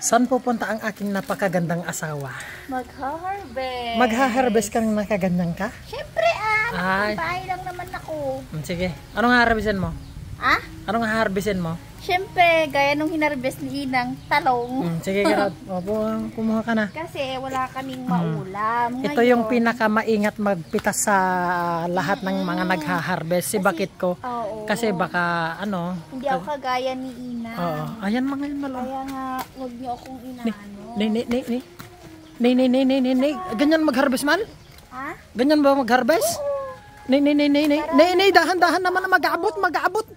Saan pupunta ang aking napakagandang asawa? Magha-harvest. Magha-harvest kang nakaganyan ka? Siyempre Ay. bahay lang naman ako. Sige. Anong harvestin mo? Ah? Anong harvestin mo? Siyempre, gaya nung hinarvest ni Inang, talong. Sige, Garot. Opo, kumuha ka na. Kasi wala kaming maulam. Ito yung pinakamaingat magpitas sa lahat ng mga nagha-harvest. Si Bakit ko. Oo. Kasi baka ano. Hindi ako kagaya ni Inang. Oo. Ayan mga yun malo. Kaya nga, huwag niyo akong inaano. Ni. Ganyan mag-harvest man? Ha? Ganyan ba mag-harvest? Ni. Dahan-dahan naman na mag-aabot. Mag-aabot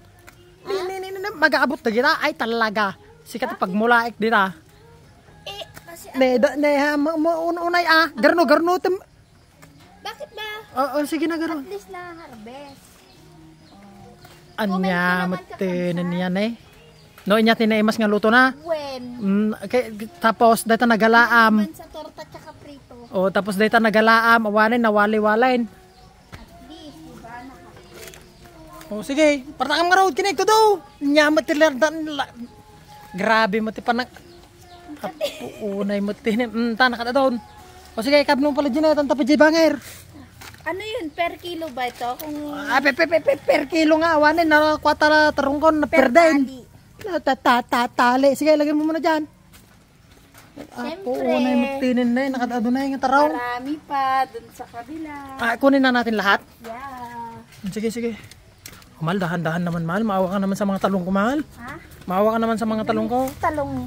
na kita. Ay talaga. Sikat pagmulaik dita. Kasi Unay Garno. bakit ba? Oo, sige na Garno. At least na harvest. Anya, matinin yan eh. No, inya tinaimas nga luto na. When? Tapos, dito nagalaam. Man sa torta tsaka prito. O, tapos dito nagalaam. Awanin, nawali-walain. At least, diba, naka-harvest. O, sige. Partakam nga raw, kinig ko daw. Nyamat grabe mo ti panang. Unay mo tinin. Tanak ka doon. O, sige, kabno pala dyan na. Tantapit dyan banger. Ano yun? Per kilo ba ito? Kung Per kilo nga. Awanin, na kwata tarungkon na per din. Tali. Sige, lagay mo muna dyan. Siyempre. Unay mo tinin na eh. Nakadado na yung taraw. Marami pa dun sa kabila. Kunin na natin lahat. Yeah. Sige. Mahal, dahan-dahan naman, mahal. Maawa ka naman sa mga talong ko, mahal. Ha? Maawa ka naman sa mga talong ko. Talong.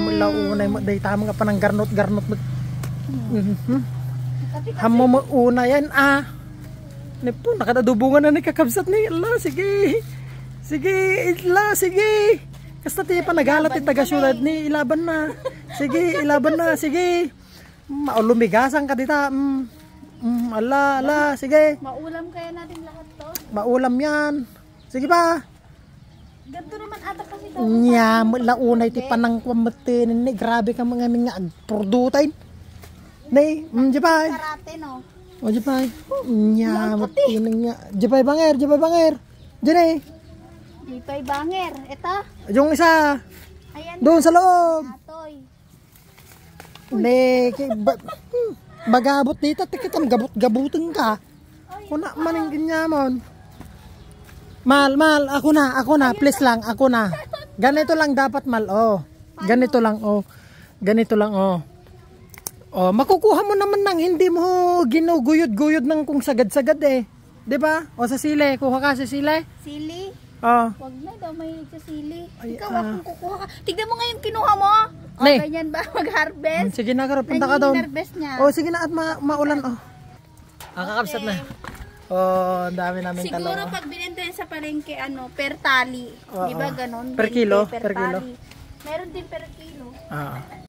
Mula unay mo. Day tama ka pa ng garnot. Hamo mo una yan, Nipo, nakadadubungan na ni kakabsat ni. Sige. Kasta tiya pa nagalat yung taga-syudad ni. Ilaban na. Sige. Lumigasan ka dita. Sige. Maulam kaya natin lahat to? Maulam yan. Sige pa. Ganto naman ata kasi to. Mula unay ti panang kwamatin ni. Grabe ka mga nga agprodutain. Nay, jipay. Karate no? O jipay. Matin nga. Jipay banger. Diyan Lipay banger. Ito. Yung isa. Ayan. Doon sa loob. Atoy. Bagabot dito. Tikitang gabut-gabutin ka. Kuna man yung ganyamon. Mal. Ako na. Please lang. Ako na. Ganito lang dapat, Mal. Ganito lang. Makukuha mo naman ng hindi mo ginuguyod-guyod ng kung sagad-sagad eh. 'Di ba? O sa sili, kuha ka sa sili. Sili? Oh. Wag na daw may sa sili. Ay, Ikaw akong kukuha ka. Tignan mo nga yung kinuha mo. Nay. Ganyan ba mag-harvest? Sige na, Karo, punta ka doon. Harvest niya. Sige na at maulan kakabsat na. Ang dami namin talong. Siguro pag binenta yan sa palengke per tali. 'Di ba ganon? Per kilo, 20 per kilo. tali. Meron din per kilo.